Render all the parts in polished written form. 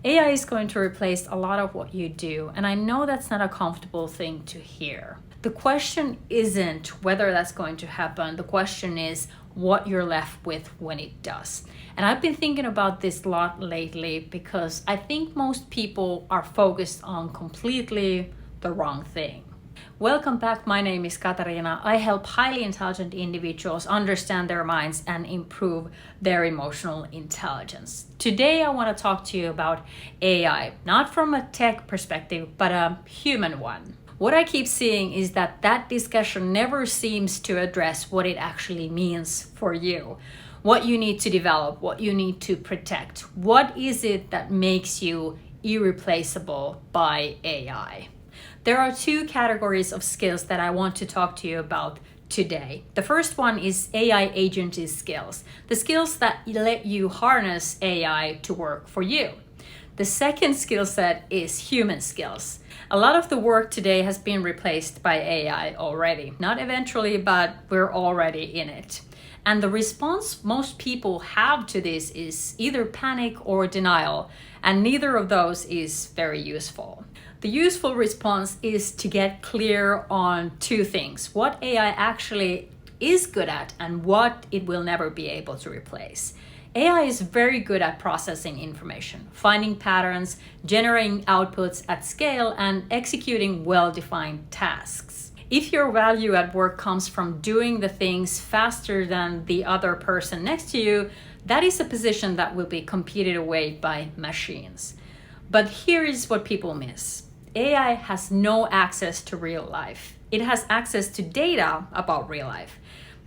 AI is going to replace a lot of what you do, and I know that's not a comfortable thing to hear. The question isn't whether that's going to happen, the question is what you're left with when it does. And I've been thinking about this a lot lately because I think most people are focused on completely the wrong thing. Welcome back, my name is Katarina. I help highly intelligent individuals understand their minds and improve their emotional intelligence. Today I want to talk to you about AI, not from a tech perspective, but a human one. What I keep seeing is that discussion never seems to address what it actually means for you. What you need to develop, what you need to protect. What is it that makes you irreplaceable by AI? There are two categories of skills that I want to talk to you about today. The first one is AI agency skills, the skills that let you harness AI to work for you. The second skill set is human skills. A lot of the work today has been replaced by AI already. Not eventually, but we're already in it. And the response most people have to this is either panic or denial, and neither of those is very useful. The useful response is to get clear on two things: what AI actually is good at and what it will never be able to replace. AI is very good at processing information, finding patterns, generating outputs at scale, and executing well-defined tasks. If your value at work comes from doing the things faster than the other person next to you, that is a position that will be competed away by machines. But here is what people miss. AI has no access to real life. It has access to data about real life.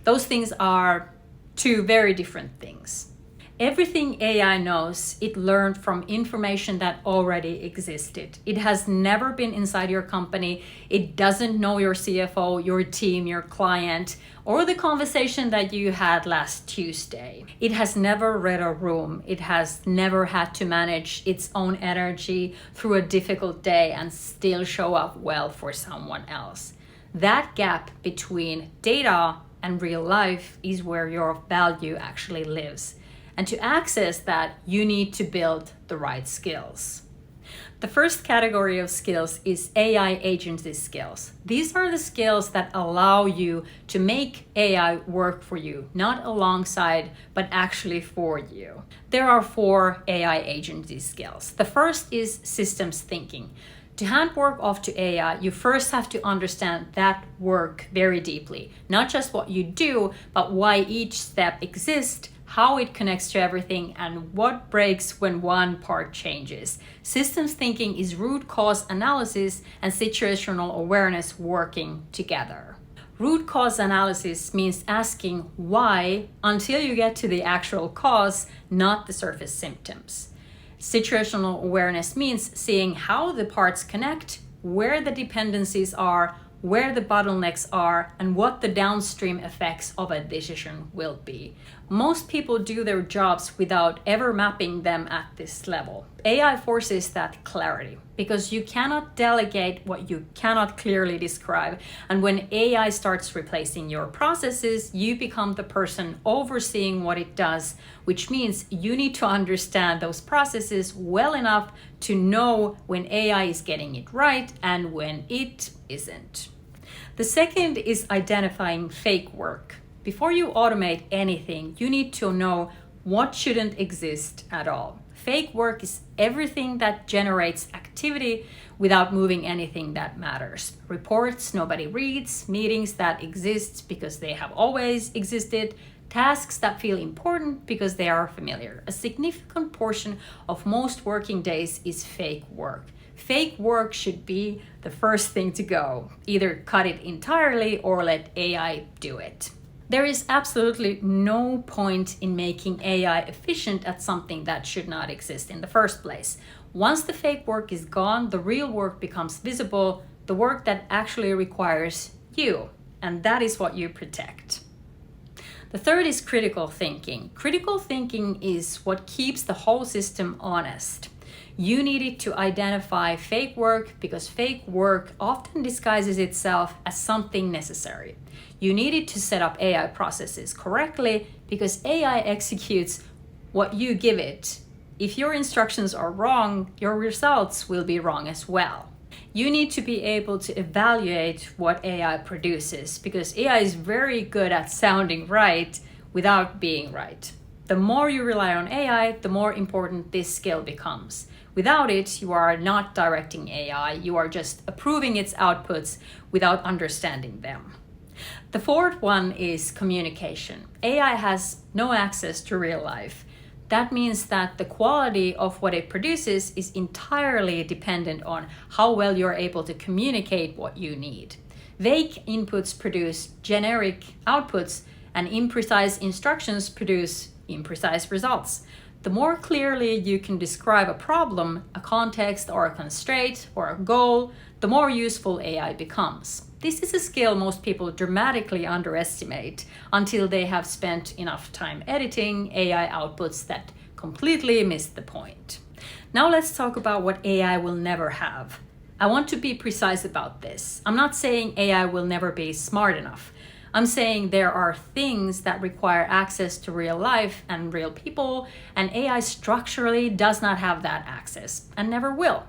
Those things are two very different things. Everything AI knows, it learned from information that already existed. It has never been inside your company. It doesn't know your CFO, your team, your client, or the conversation that you had last Tuesday. It has never read a room. It has never had to manage its own energy through a difficult day and still show up well for someone else. That gap between data and real life is where your value actually lives. And to access that, you need to build the right skills. The first category of skills is AI agency skills. These are the skills that allow you to make AI work for you, not alongside, but actually for you. There are 4 AI agency skills. The first is systems thinking. To hand work off to AI, you first have to understand that work very deeply. Not just what you do, but why each step exists, how it connects to everything, and what breaks when one part changes. Systems thinking is root cause analysis and situational awareness working together. Root cause analysis means asking why until you get to the actual cause, not the surface symptoms. Situational awareness means seeing how the parts connect, where the dependencies are, where the bottlenecks are, and what the downstream effects of a decision will be. Most people do their jobs without ever mapping them at this level. AI forces that clarity because you cannot delegate what you cannot clearly describe. And when AI starts replacing your processes, you become the person overseeing what it does, which means you need to understand those processes well enough to know when AI is getting it right and when it isn't. The second is identifying fake work. Before you automate anything, you need to know what shouldn't exist at all. Fake work is everything that generates activity without moving anything that matters. Reports nobody reads, meetings that exist because they have always existed, tasks that feel important because they are familiar. A significant portion of most working days is fake work. Fake work should be the first thing to go. Either cut it entirely or let AI do it. There is absolutely no point in making AI efficient at something that should not exist in the first place. Once the fake work is gone, the real work becomes visible, the work that actually requires you, and that is what you protect. The third is critical thinking. Critical thinking is what keeps the whole system honest. You needed to identify fake work because fake work often disguises itself as something necessary. You needed to set up AI processes correctly because AI executes what you give it If your instructions are wrong, your results will be wrong as well. You need to be able to evaluate what AI produces, because AI is very good at sounding right without being right. The more you rely on AI, the more important this skill becomes. Without it, you are not directing AI, you are just approving its outputs without understanding them. The fourth one is communication. AI has no access to real life. That means that the quality of what it produces is entirely dependent on how well you're able to communicate what you need. Vague inputs produce generic outputs, and imprecise instructions produce imprecise results. The more clearly you can describe a problem, a context, or a constraint, or a goal, the more useful AI becomes. This is a skill most people dramatically underestimate until they have spent enough time editing AI outputs that completely miss the point. Now let's talk about what AI will never have. I want to be precise about this. I'm not saying AI will never be smart enough. I'm saying there are things that require access to real life and real people, and AI structurally does not have that access and never will.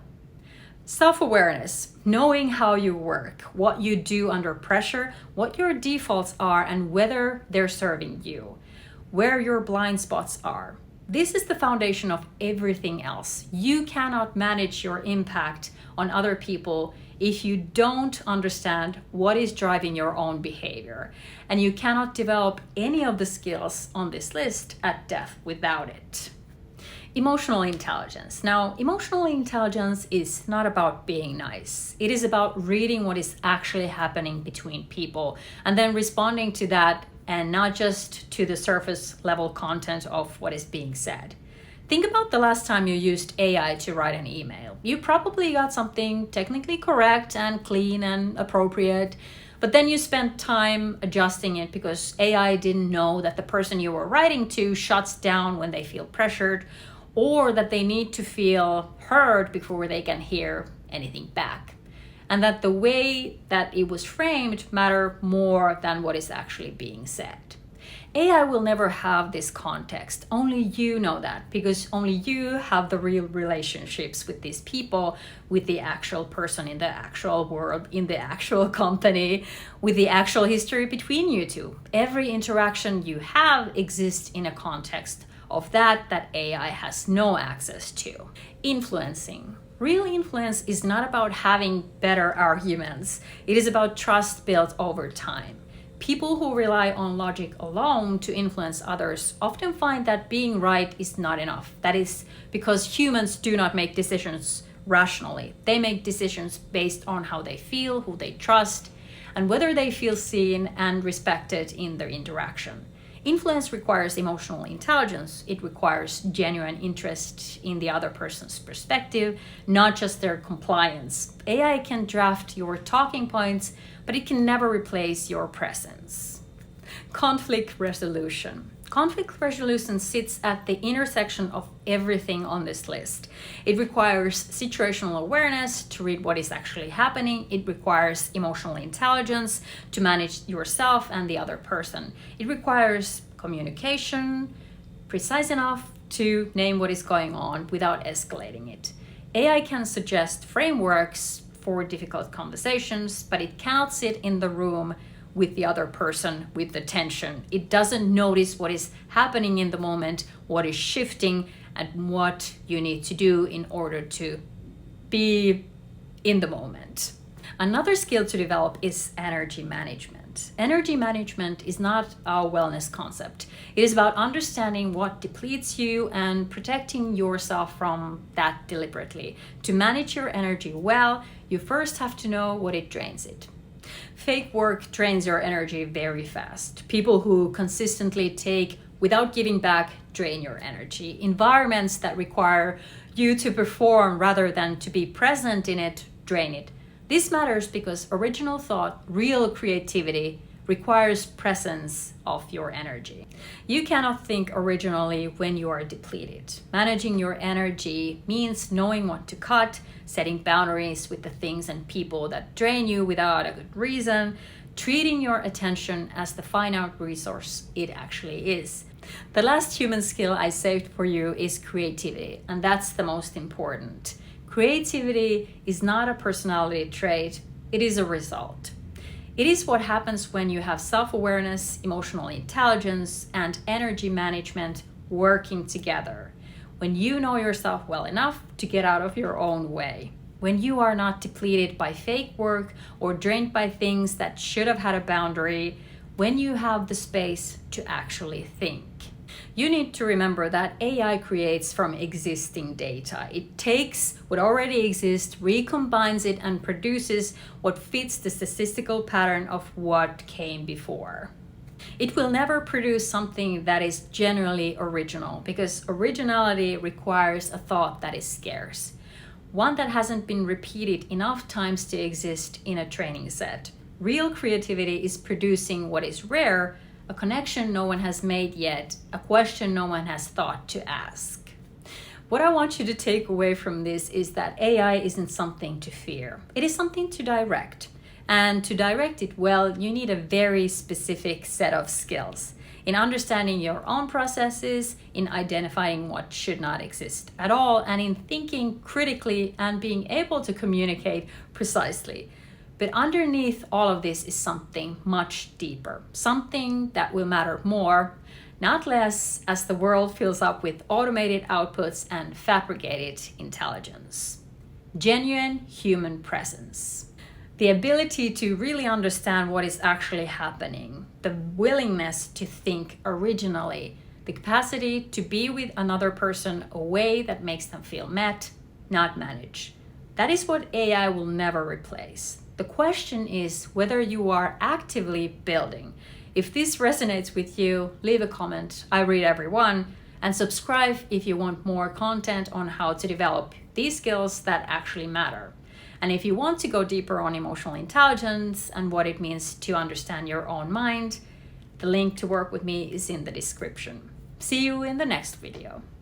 Self-awareness, knowing how you work, what you do under pressure, what your defaults are, and whether they're serving you, where your blind spots are. This is the foundation of everything else. You cannot manage your impact on other people if you don't understand what is driving your own behavior. And you cannot develop any of the skills on this list at depth without it. Emotional intelligence. Now, emotional intelligence is not about being nice. It is about reading what is actually happening between people and then responding to that, and not just to the surface level content of what is being said. Think about the last time you used AI to write an email. You probably got something technically correct and clean and appropriate, but then you spent time adjusting it because AI didn't know that the person you were writing to shuts down when they feel pressured, or that they need to feel heard before they can hear anything back. And that the way that it was framed matter more than what is actually being said. AI will never have this context. Only you know that, because only you have the real relationships with these people, with the actual person in the actual world, in the actual company, with the actual history between you two. Every interaction you have exists in a context of that AI has no access to. Influencing. Real influence is not about having better arguments. It is about trust built over time. People who rely on logic alone to influence others often find that being right is not enough. That is because humans do not make decisions rationally. They make decisions based on how they feel, who they trust, and whether they feel seen and respected in their interaction. Influence requires emotional intelligence. It requires genuine interest in the other person's perspective, not just their compliance. AI can draft your talking points, but it can never replace your presence. Conflict resolution. Conflict resolution sits at the intersection of everything on this list. It requires situational awareness to read what is actually happening. It requires emotional intelligence to manage yourself and the other person. It requires communication, precise enough to name what is going on without escalating it. AI can suggest frameworks for difficult conversations, but it cannot sit in the room with the other person with the tension. It doesn't notice what is happening in the moment, what is shifting, and what you need to do in order to be in the moment. Another skill to develop is energy management. Energy management is not a wellness concept. It is about understanding what depletes you and protecting yourself from that deliberately. To manage your energy well, you first have to know what it drains it. Fake work drains your energy very fast. People who consistently take without giving back drain your energy. Environments that require you to perform rather than to be present in it drain it. This matters because original thought, real creativity, requires presence of your energy. You cannot think originally when you are depleted. Managing your energy means knowing what to cut, setting boundaries with the things and people that drain you without a good reason, treating your attention as the finite resource it actually is. The last human skill I saved for you is creativity, and that's the most important. Creativity is not a personality trait, it is a result. It is what happens when you have self-awareness, emotional intelligence, and energy management working together. When you know yourself well enough to get out of your own way. When you are not depleted by fake work or drained by things that should have had a boundary. When you have the space to actually think. You need to remember that AI creates from existing data. It takes what already exists, recombines it, and produces what fits the statistical pattern of what came before. It will never produce something that is genuinely original, because originality requires a thought that is scarce, one that hasn't been repeated enough times to exist in a training set. Real creativity is producing what is rare, a connection no one has made yet, a question no one has thought to ask. What I want you to take away from this is that AI isn't something to fear. It is something to direct. And to direct it well, you need a very specific set of skills in understanding your own processes, in identifying what should not exist at all, and in thinking critically and being able to communicate precisely. But underneath all of this is something much deeper, something that will matter more, not less, as the world fills up with automated outputs and fabricated intelligence. Genuine human presence. The ability to really understand what is actually happening, the willingness to think originally, the capacity to be with another person a way that makes them feel met, not managed. That is what AI will never replace. The question is whether you are actively building. If this resonates with you, leave a comment. I read every one. And subscribe if you want more content on how to develop these skills that actually matter. And if you want to go deeper on emotional intelligence and what it means to understand your own mind, the link to work with me is in the description. See you in the next video.